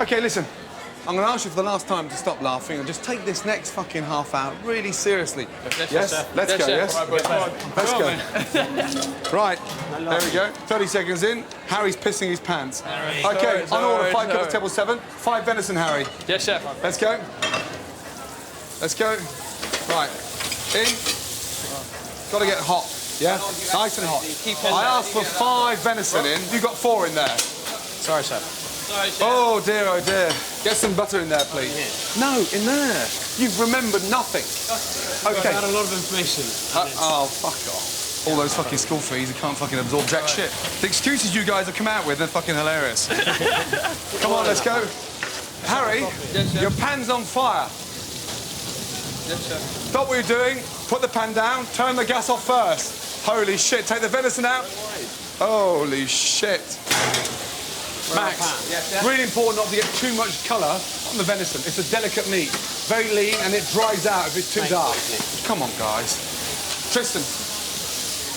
Okay, listen. I'm going to ask you for the last time to stop laughing and just take this next fucking half hour really seriously. Yes? Let's go, yes? Let's go. Right, there we go. 30 seconds in. Harry's pissing his pants. Okay, on order, 5 cups of table 7. 5 venison, Harry. Yes, chef. Let's go. Let's go. Right, in. Got to get hot, yeah? Nice and hot. I asked for 5 venison in. You got 4 in there. Sorry, chef. Oh dear, oh dear. Get some butter in there, please. No, in there. You've remembered nothing. Okay. I've had a lot of information. Oh, fuck off. All those fucking school fees, you can't fucking absorb jack shit. The excuses you guys have come out with, they're fucking hilarious. Come on, let's go. Harry, yes, your pan's on fire. Yes, chef. Stop what you're doing, put the pan down, turn the gas off first. Holy shit, take the venison out. Holy shit. Max, really important not to get too much colour on the venison. It's a delicate meat, very lean, and it dries out if it's too dark. Come on, guys. Tristan,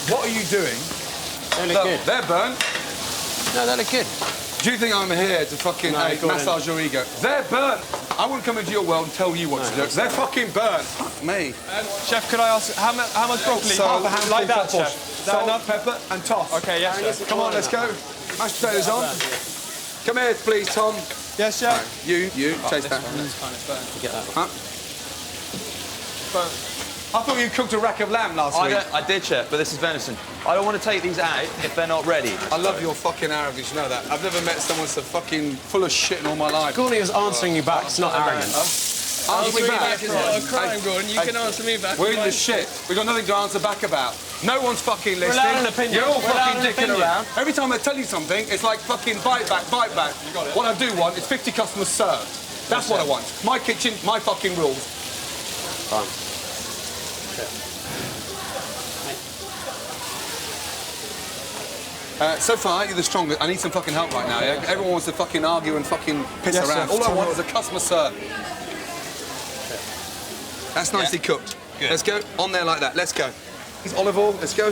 what are you doing? They look good. They're burnt. No, they look good. Do you think I'm here to fucking massage your ego? They're burnt. I wouldn't come into your world and tell you what to do. They're fucking burnt. Fuck me. Chef, could I ask, how much broccoli? So, half a handful like that, chef. Salt, pepper, and toss. Okay, yes, chef. Come on, let's go. Mashed potatoes on. Come here, please, Tom. Yes, chef. Right, you, chase that. Get that. Huh? I thought you cooked a rack of lamb last week. I did, chef, but this is venison. I don't want to take these out if they're not ready. I love your fucking arrogance, you know that. I've never met someone so fucking full of shit in all my life. Gordon is answering you back, it's not arrogant. Answer me back. It's not a crime, Gordon. You can answer me back. We're in the shit. We've got nothing to answer back about. No one's fucking listening. allowed an opinion. You're all We're allowed fucking an dicking opinion. around. Every time I tell you something, it's like fucking bite back, bite back. What I do want is 50 customers served. That's what I want. My kitchen, my fucking rules. Fine. So far, you're the strongest. I need some fucking help right now, yeah? Everyone wants to fucking argue and fucking piss Yes, around. chef. All I want is a customer serve. That's nicely cooked. Good. Let's go. On there like that. Let's go. It's olive oil. Let's go.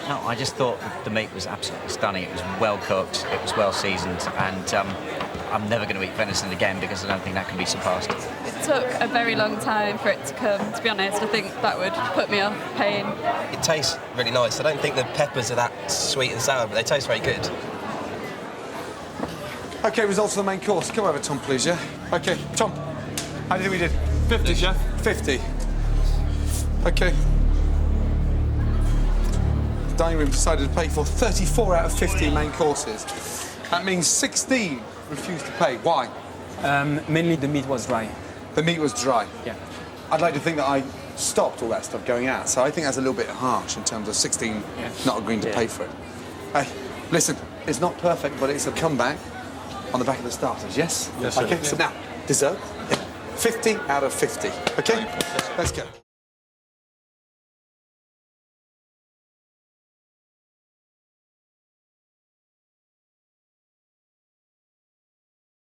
No, I just thought the meat was absolutely stunning. It was well cooked, it was well seasoned, and I'm never going to eat venison again because I don't think that can be surpassed. It took a very long time for it to come, to be honest. I think that would put me off paying. It tastes really nice. I don't think the peppers are that sweet and sour, but they taste very good. OK, results of the main course. Come over, Tom, please, yeah? OK, Tom, how do you think we did? 50, chef. 50. OK. The dining room decided to pay for 34 out of 50 main courses. That means 16 refused to pay. Why? Mainly the meat was dry. The meat was dry. Yeah. I'd like to think that I stopped all that stuff going out, so I think that's a little bit harsh in terms of 16 not agreeing to pay for it. Hey, listen, it's not perfect, but it's a comeback on the back of the starters, yes? Yes, sir. OK, so now, dessert, 50 out of 50, OK? Let's go.